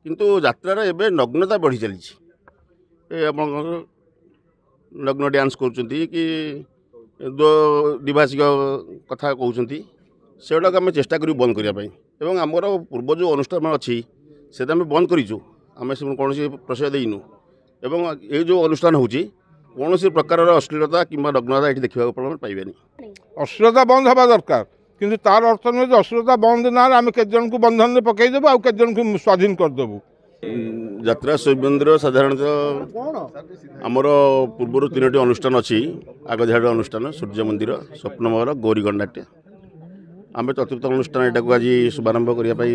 किंतु यात्रार एवं नग्नता बढ़ी चली नग्न डांस कर कि दो दिवासिक कथा कहते से गुड़ाक आम चेष्टा करूँ बंद करने एवं आमर पूर्व जो अनुष्ठान अच्छी से आम बंद करूँ आम कौन प्रशय देनु एवं ये जो अनुष्ठान होची कौन प्रकार अश्लीलता कि नग्नता ये देखा पाइबे। अश्लीलता बंद हवा दरकार किंतु तार अर्थ नुहे अश्लीलता बंद ना आम केजन को बंधन में पकईदेबू आउ केजन को स्वाधीन करदेबू। यात्रा शिव मंदिर साधारणतः आमर पूर्व तीनो अनुष्ठान अच्छी आगझाड़ अनुष्ठान सूर्य मंदिर स्वप्नमहल गौरी गणनाट्य आम चतुर्थ अनुष्ठान यहाँ को आज शुभारंभ करने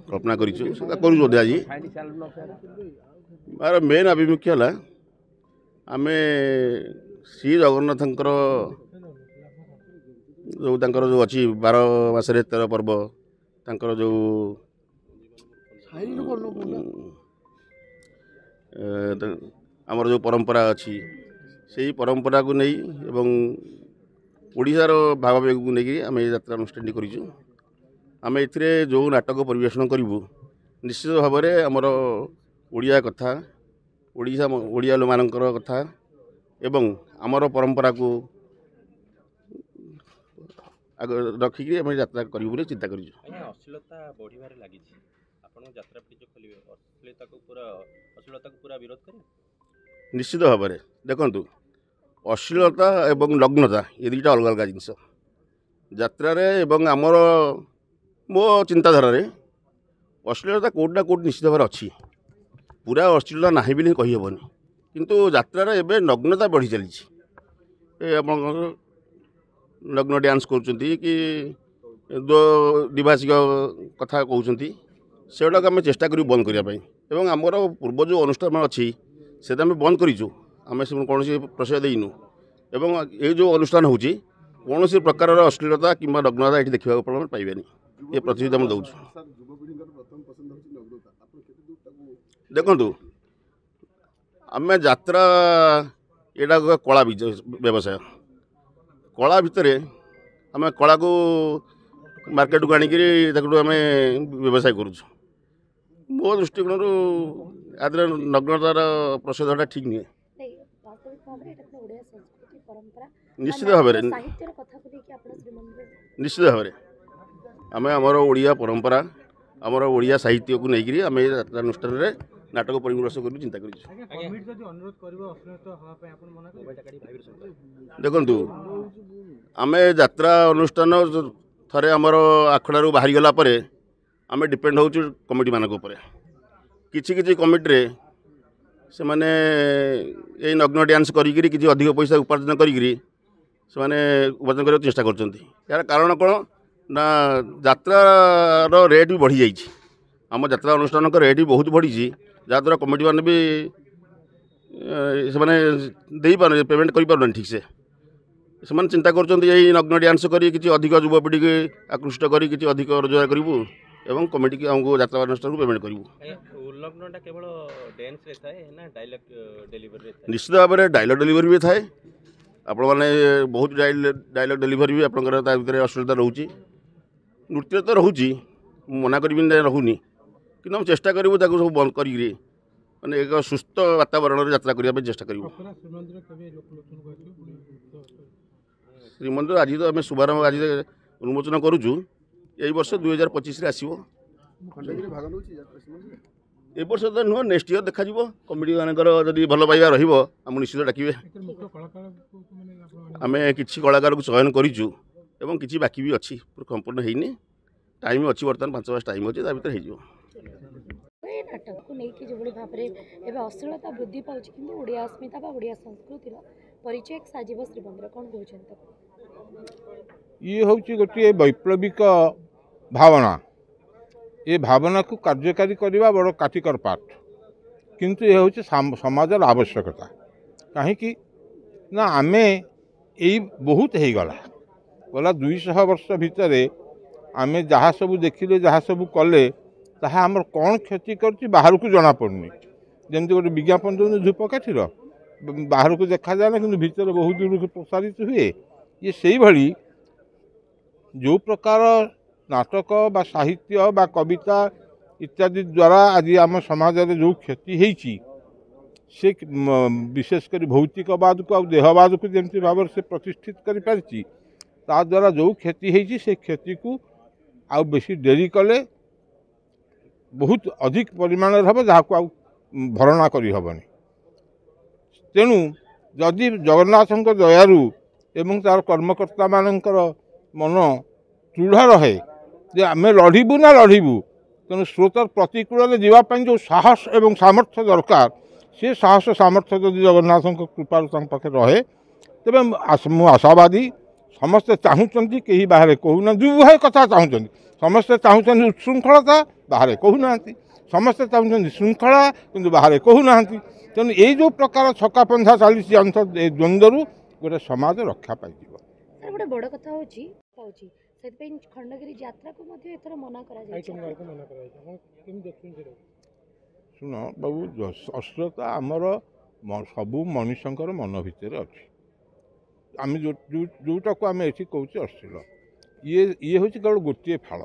कल्पना करूँ आज यार मेन आभिमुख्य है आम श्री जगन्नाथ जो अच्छी 12 मासरे 13 पर्व तांकर जो आमर जो परंपरा अच्छी से परंपरा को नहीं एवं ओडिशार भावावेग को लेकिन आम यात्रा अनुष्ठान करूँ आम ए जो नाटक परिवेषण करूँ निश्चित भाव में आमर ओडिया कथा ओडिया लोक मानकर कथा एवं आमर परंपरा को रखिक आम यात्रा करूँ चिंता कर निश्चित भाव में देखु अश्लीलता एवं नग्नता ये दुईटा अलग अलग जिनस यात्रा एवं आमर मो चिंताधारा अश्लीलता कौटना कौट निश्चित भाव अच्छी पूरा अश्लीलता ना भी कहीहबनी किंतु यात्रा एवं नग्नता बढ़ी चली नग्न डांस कर कि दो दिवासिक कथा कहते से गुड़ाक आम चेष्टा करूँ बंद करने एवं आमर पूर्व जो अनुष्ठान अच्छी से आम बंद करूँ आम कौन प्रशय देनु एवं ये जो अनुष्ठान होची कौन प्रकार अश्लीलता कि नग्नता ये देखा पाइबे। ये प्रतिनिधित्व मुझे दूँ देखु आम यात्रा यहाँ कला व्यवसाय कला भितर आम कला को मार्केट को आनिक आम व्यवसाय करूँ मो दृष्टिकोण आदि नग्नतार प्रसिद्धटा ठीक नुहे निश्चित भाव निश्चित भाव आम आमर ओडिया परंपरा आमर ओडिया साहित्य को लेकिन आम यात्रानुष्ठान में नाटक परिवेश कर चिंता कर देखु आम यात्रा अनुष्ठान थे आमर आखड़ू बाहरी गला आम डिपेंड हो कमिटी मान किसी कमिटी से माने ये नग्न डांस करी किसी अधिक पैसा उपार्जन करी उपार्जन करने चेष्टा कर यार कारण कौन ना यात्रार रेट भी बढ़ी जाइए आम यात्रा अनुष्ठान रेट भी बहुत बढ़ी जहाँद्वारा कमिटी मैंने भी से पेमेंट कर ठीक से चिंता कर नग्न डांस करी किसी अधिक युवपीढ़ी को आकृष्ट करी किसी अधिक रोजगार करूँ एवं कमिटी की आमको यात्रा अनुष्ठान को पेमेंट करूँ निश्चित भाव में डायलॉग डेलीवरी भी थाए आपण मैंने बहुत डायलॉग डेलीवरी भी आपंकर अश्लीलता रोचे नृत्य तो रोचे मना करी रोनी कि चेष्टा करूँ सब बंद कर माने एक सुस्थ वातावरण यात्रा करने चेष्टा करूँ। श्रीमंदिर आज तो आम शुभारंभ आज उन्मोचन करुचु यही वर्ष 2025 आसो ए वर्ष तो नुह नेक्स्ट ईयर देखा कमिटी मानकर जदि भल पाइबा रम निश्चित डाके आम किसी कलाकार को चयन करूँ एवं किसी बाकी भी अच्छी संपूर्ण होनी टाइम अच्छी बर्तमान 5 मास टाइम अच्छी भर हो नाटक को लेकिन जो भाव में अश्लीलता वृद्धि पाँच कि ओडिया अस्मिता ओडिया संस्कृतिर परिचय एक साजिब श्रीमंदिर कौन कहते ये हूँ गोटे वैप्लविक भावना ये भावना को कार्यकारी करने बड़ काटिकर पाठ किंतु ये हूँ समाजर आवश्यकता कहीं ना आमे यही बहुत हो गला 200 वर्ष भितर आमे जहाँ सब देखिले जहाँ सब कले ताहा आमर कौन क्षति कर बाहर को जना पड़नी जमी गोटे विज्ञापन जो धूपकाठीर बाहर को देखा जाए ना कि भीतर बहुत दूर को प्रसारित हुए ये से भाई जो प्रकार नाटक बा साहित्य बा कविता इत्यादि द्वारा आज आम समाज में जो क्षति होती से विशेषकर भौतिकवाद को देहवाद को जमी भाव से प्रतिष्ठित कर पारिछि ता द्वारा जो क्षति होती से क्षति को आउ बेसी डेरी कले बहुत अधिक परिमाण हम जहाँ को भरणा करहबनी तेणु जदि जगन्नाथ दयारू एवं तार कर्मकर्ता मानकर मन दृढ़ रहे जे आम लड़बू ना लड़बू तेणु स्रोतर प्रतिकूल जावाई जो साहस एवं सामर्थ्य दरकार से साहस सामर्थ्य जदि जगन्नाथ कृपा पाखे रहे तेरे मु आशावादी समस्ते चाहूँगी कहीं बाहर कहूना दुहे कथा चाहूँगी समस्ते चाहूँगी उच्छृंखलता बाहर कहूना समस्ते चाहूँगी श्रृंखला कि बाहर कहूना तेणु ये जो प्रकार छकापंथा चली अंत द्वंद्व गोटे समाज रक्षा पाई सर गोटे बड़ कथा होची खंडगिरी यात्रा को मध्य एथर मना करा शुण बाबू अश्लीलता आमर सबू मनुष्य मन भितर अच्छी आम जोटा को आम ये कौचे अश्लील ये हूँ केवल गोटे फाड़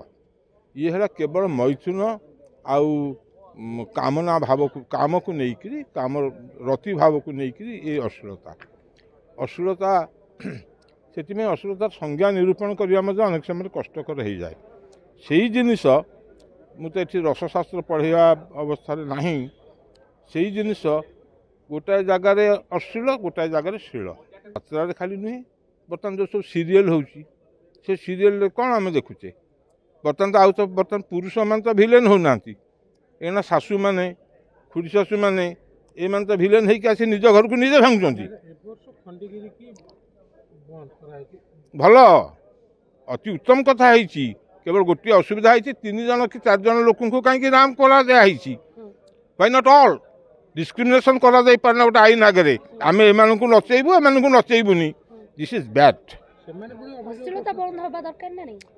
ये है केवल मैथुन आउ कामना भाव को काम को लेकर काम रति भाव को लेकर ये अश्लीलता से अश्लीलतार संज्ञा निरूपण करने अनेक समय कष्टकर हो जाए से जिनिस मुझे ये रसशास्त्र पढ़ाइवा अवस्था नहीं से जिनिस गोटाए जगार अश्लील गोटाए जगार शील यात्रा खाली नुहे बर्तमान जो सब सीरियल होची से सीरियल कौन आम देखुचे बर्तमान तो आउ तो बर्तमान पुरुष मान तो भिलेन होना एना शाशु मैंने खुड़ी शाशु मैंने ये मान तो भिलेन होकर आसी निज घर को निजे भांगुंट भल अति उत्तम कथा है केवल गोटे असुविधा है 3 जन कि 4 जन लोक कहीं नाम कराई वाई नॉट ऑल डिस्क्रिमिनेशन करा जाई पारना गोटे आईन आगे आम एम नचेबू एम नचेबूनी दिस इज बैड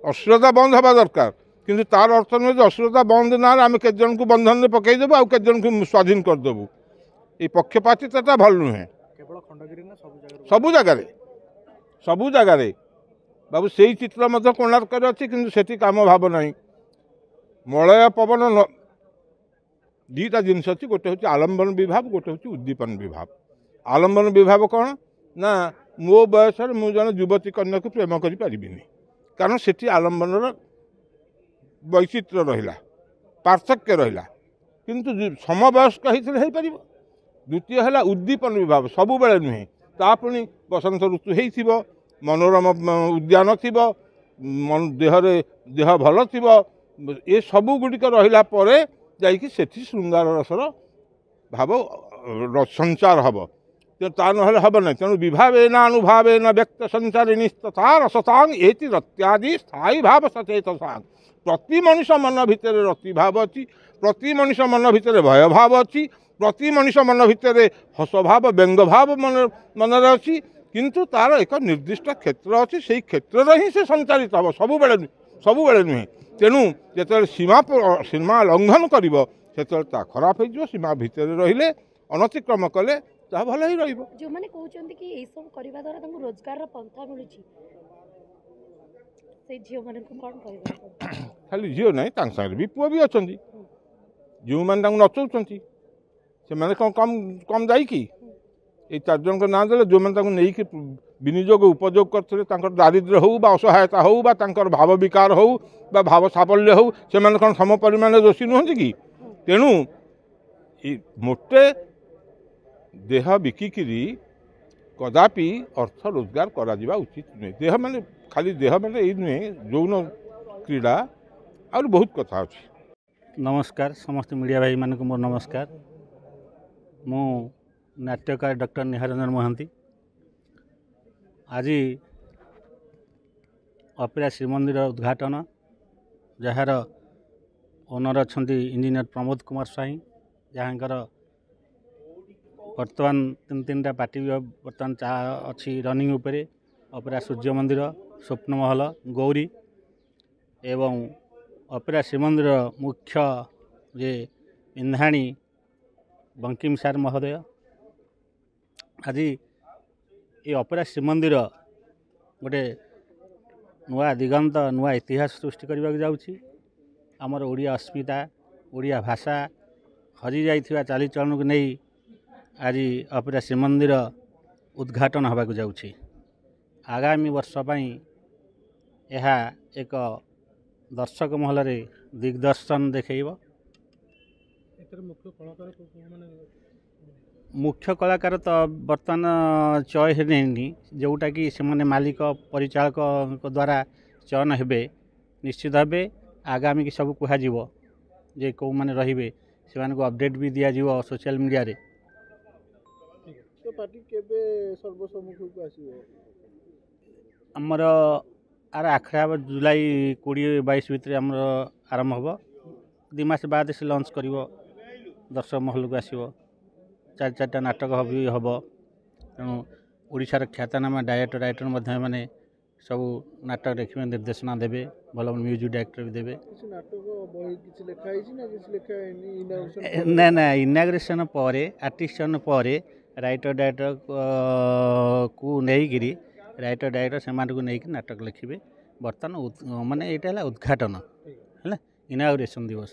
अश्लीलता बंद हवा दरकार किंतु तार अर्थ नुहे अश्लीलता बंद ना आम के जन को बंधन में पकईदेबू आउ के जन को स्वाधीन करदेबू ये पक्षपातिता भल नुहे सबू जगार बाबू से चित्र कोणार्क अच्छी किंतु सेठी काम भाव ना मलय पवन दीटा जिनस अच्छी गोटे हूँ आलम्बन विभाव गोटे हूँ उद्दीपन विभाव आलम्बन विभाव कौन ना मो बयस मु जन युवती कन्या को प्रेम कर पारिनी कारण से आलम्बन वैचित्र्य रहा पार्थक्य रहा किंतु समवयस्क हो पार द्वितीय है उद्दीपन विभाग सबु बेले नुहे ता पुणी बसंत ऋतु हो मनोरम उद्यान थी देह भल थी ये सबू गुड़िक रहा जाकि श्रृंगार रसर भाव संचार हम ता ना हम ना तेणु विभावेन अनुभावेन व्यक्त संचारिणी तथा रसतांग एति रत्यादि स्थायी भाव सचेतसांग प्रति मनुष्य मन भितर रति भाव अच्छी प्रति मनुष्य मन भितर भय भाव अच्छी प्रति मनुष्य मन भितर हस भाव व्यंग भाव मनरे अच्छी किंतु तार एक निर्दिष्ट क्षेत्र अच्छी से क्षेत्र ही से संचालित हम सबु बेले नुहे तेणु जो सीमा लंघन कर खराब हो सीमा भितर रहिले अनतिक्रम कले ता भल ही रहिबो जो माने कहउचंती कि एई सब करबा द्वारा तांको रोजगार रा पंथा मिलुची से झियो माने को कोन कहबो खाली झियो नहीं तांग संगे भी पुआ भी अछंती जो मान तांग नचौचंती से माने कम जाई कि ये 4 जन को ना देले जो मान तांको नेई कि विनियोग उपयोग करथिले तांकर दारिद्र्य हो बा असहायता हो बा तांकर भाव विकार हो बा भाव साफल्य हो से माने कोन सम परिमाण दोषी नहंती कि तेणु मोटे देह बिकिकी कदापि अर्थ रोजगार करा उचित नुहे देह माने खाली देह माने ये नुहे यौन क्रीड़ा और बहुत कथा अच्छी। नमस्कार समस्त मीडिया भाई मान को मोर नमस्कार मु नाट्यकार डॉक्टर निहारंजन महांती आज अपेरा श्रीमंदिर उद्घाटन जार ओनर अच्छा इंजीनियर प्रमोद कुमार स्वाई जहाँकर बर्तमान 3 पार्टी बर्तमान अच्छी रनिंग उपरे अपेरा सूर्य मंदिर स्वप्न महल गौरी एवं अपेरा श्रीमंदिर मुख्य जे इंधाणी बंकिम सार महोदय आज ये अपेरा श्रीमंदिर गोटे नुआ दिगंत नुआ इतिहास सृष्टि करने जाऊँगी आमर ओडिया अस्मिता ଓଡ଼ିଆ ଭାଷା ହଜି ଯାଇଥିବା ଚାଲିଚଳନକୁ ନେଇ ଆଜି ଅପେରା ଶ୍ରୀମନ୍ଦିର ଉଦ୍ଘାଟନ ହେବାକୁ ଯାଉଛି। ଆଗାମୀ ବର୍ଷ ପାଇଁ ଏହା ଏକ ଦର୍ଶକ ମହଲରେ ଦିଗ୍ଦର୍ଶନ ଦେଖାଇବ। ମୁଖ୍ୟ କଳାକାର ତ ବର୍ତ୍ତମାନ ଚୟନ ହେଇନି, ଯେଉଁଟାକି ସେମାନେ ମାଲିକ ପରିଚାଳକଙ୍କ ଦ୍ୱାରା ଚୟନ ହେବେ। ନିଶ୍ଚିତ ଭାବେ ଆଗାମୀ କି ସବୁ କୁହାଯିବ ଯେ କେଉଁମାନେ ରହିବେ, ସେମାନଙ୍କୁ ଅପଡ଼େଟ୍ ବି ଦିଆଯିବ ସୋସିଆଲ ମିଡ଼ିଆରେ। ପାର୍ଟି କେବେ ସର୍ବସମ୍ମୁଖକୁ ଆସିବ? ଆମର ଆର ଆଖଡ଼ା ହେବ ଜୁଲାଇ 20-22 ଭିତରେ ଆମର ଆରମ୍ଭ ହେବ। 2 ମାସ ବାଦ ସେ ଲଞ୍ଚ କରିବ, ଦର୍ଶକ ମହଲକୁ ଆସିବ। 4-4ଟା ନାଟକ ବି ହେବ। ତେଣୁ ଓଡ଼ିଶାର ଖ୍ୟାତନାମା ଡାଇରେକ୍ଟର ମଧ୍ୟ ମାନେ ସବୁ ନାଟକ ଦେଖିବେ, ନିର୍ଦ୍ଦେଶନା ଦେବେ, ଭଲ ଭଲ ମ୍ୟୁଜିକ୍ ଡାଇରେକ୍ଟର ବି ଦେବେ। କିଛି ନାଟକ ବହି କିଛି ଲେଖା ହେଇଛି ନା କିଛି ଲେଖା ହେଇନି? ନା ଇନାଗୁରେସନ୍ ପରେ, ଆର୍ଟିଷ୍ଟ ପରେ ରାଇଟର ଡାଇରେକ୍ଟରକୁ ନେଇକିରି ସେମାନଙ୍କୁ ନେଇକି ନାଟକ ଲେଖିବେ। ବର୍ତ୍ତମାନ ମାନେ ଏଇଟା ହେଲା ଉଦ୍ଘାଟନ, ହେଲା ଇନାଗୁରେସନ୍ ଦିବସ।